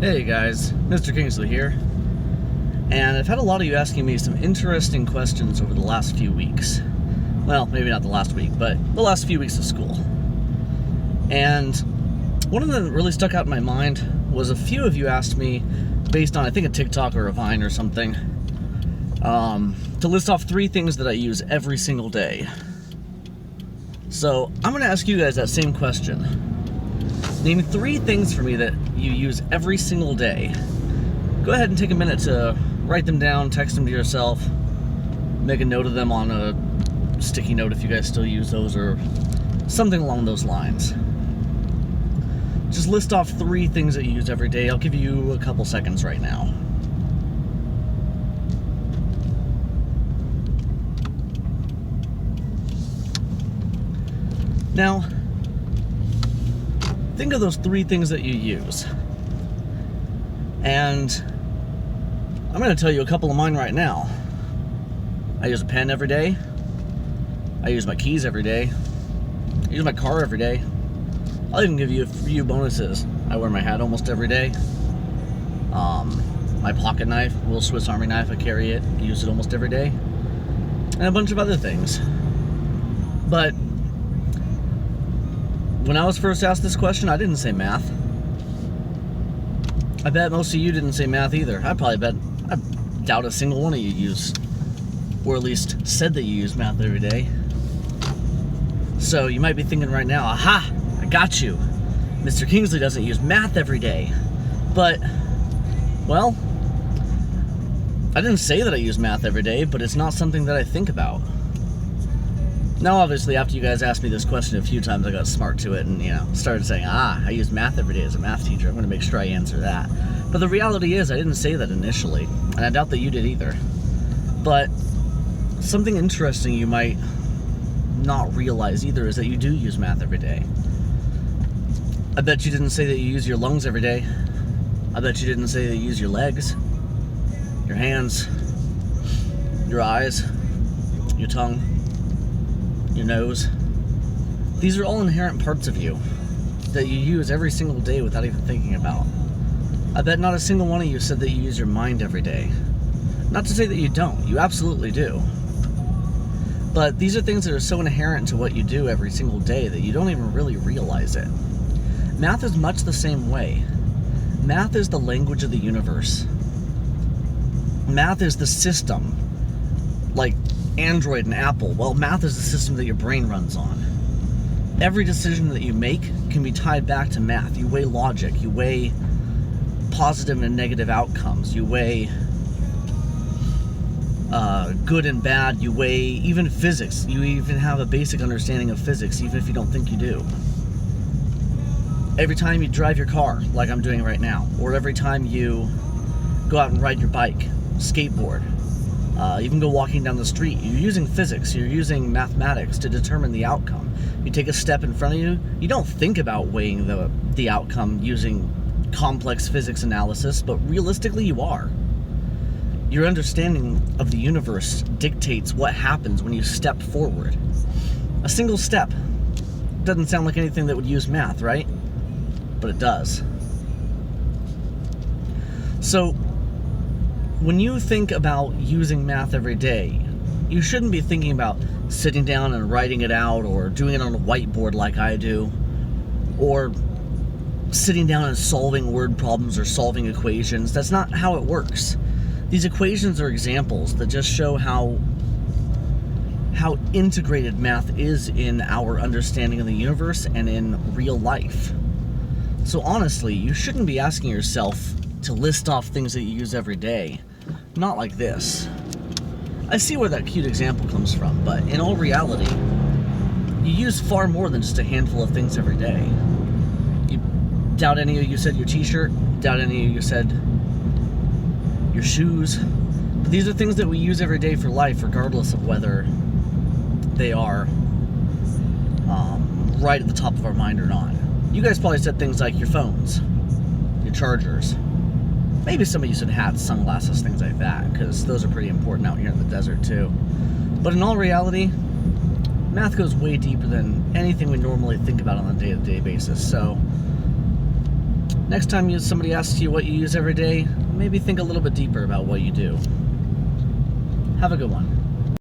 Hey guys, Mr. Kingsley here, and I've had a lot of you asking me some interesting questions over the last few weeks. Well, maybe not the last week, but the last few weeks of school. And one of them that really stuck out in my mind was a few of you asked me, based on I think a TikTok or a Vine or something, to list off 3 things that I use every single day. So I'm going to ask you guys that same question. Name 3 things for me that you use every single day. Go ahead and take a minute to write them down, text them to yourself, make a note of them on a sticky note if you guys still use those, or something along those lines. Just list off 3 things that you use every day. I'll give you a couple seconds right now. Now, think of those 3 things that you use. And I'm going to tell you a couple of mine right now. I use a pen every day. I use my keys every day. I use my car every day. I'll even give you a few bonuses. I wear my hat almost every day. My pocket knife, little Swiss Army knife, I carry it. I use it almost every day. And a bunch of other things. But when I was first asked this question, I didn't say math. I bet most of you didn't say math either. I doubt a single one of you used, or at least said that you use math every day. So you might be thinking right now, aha, I got you. Mr. Kingsley doesn't use math every day. But, well, I didn't say that I use math every day, but it's not something that I think about. Now, obviously, after you guys asked me this question a few times, I got smart to it and, started saying, I use math every day as a math teacher. I'm going to make sure I answer that. But the reality is, I didn't say that initially, and I doubt that you did either. But something interesting you might not realize either is that you do use math every day. I bet you didn't say that you use your lungs every day. I bet you didn't say that you use your legs, your hands, your eyes, your tongue, your nose. These are all inherent parts of you that you use every single day without even thinking about. I bet not a single one of you said that you use your mind every day. Not to say that you don't, you absolutely do. But these are things that are so inherent to what you do every single day that you don't even really realize it. Math is much the same way. Math is the language of the universe. Math is the system, like Android and Apple. Well, math is the system that your brain runs on. Every decision that you make can be tied back to math. You weigh logic, you weigh positive and negative outcomes, you weigh good and bad, you weigh even physics. You even have a basic understanding of physics, even if you don't think you do. Every time you drive your car, like I'm doing right now, or every time you go out and ride your bike, skateboard, even go walking down the street, you're using physics, you're using mathematics to determine the outcome. You take a step in front of you, you don't think about weighing the outcome using complex physics analysis, but realistically you are. Your understanding of the universe dictates what happens when you step forward. A single step doesn't sound like anything that would use math, right? But it does. So, when you think about using math every day, you shouldn't be thinking about sitting down and writing it out, or doing it on a whiteboard like I do, or sitting down and solving word problems or solving equations. That's not how it works. These equations are examples that just show how integrated math is in our understanding of the universe and in real life. So honestly, you shouldn't be asking yourself to list off things that you use every day. Not like this. I see where that cute example comes from, but in all reality, you use far more than just a handful of things every day. Doubt any of you said your t-shirt, doubt any of you said your shoes. But these are things that we use every day for life, regardless of whether they are right at the top of our mind or not. You guys probably said things like your phones, your chargers. Maybe some of you said hats, sunglasses, things like that, because those are pretty important out here in the desert too. But in all reality, math goes way deeper than anything we normally think about on a day-to-day basis. So next time somebody asks you what you use every day, maybe think a little bit deeper about what you do. Have a good one.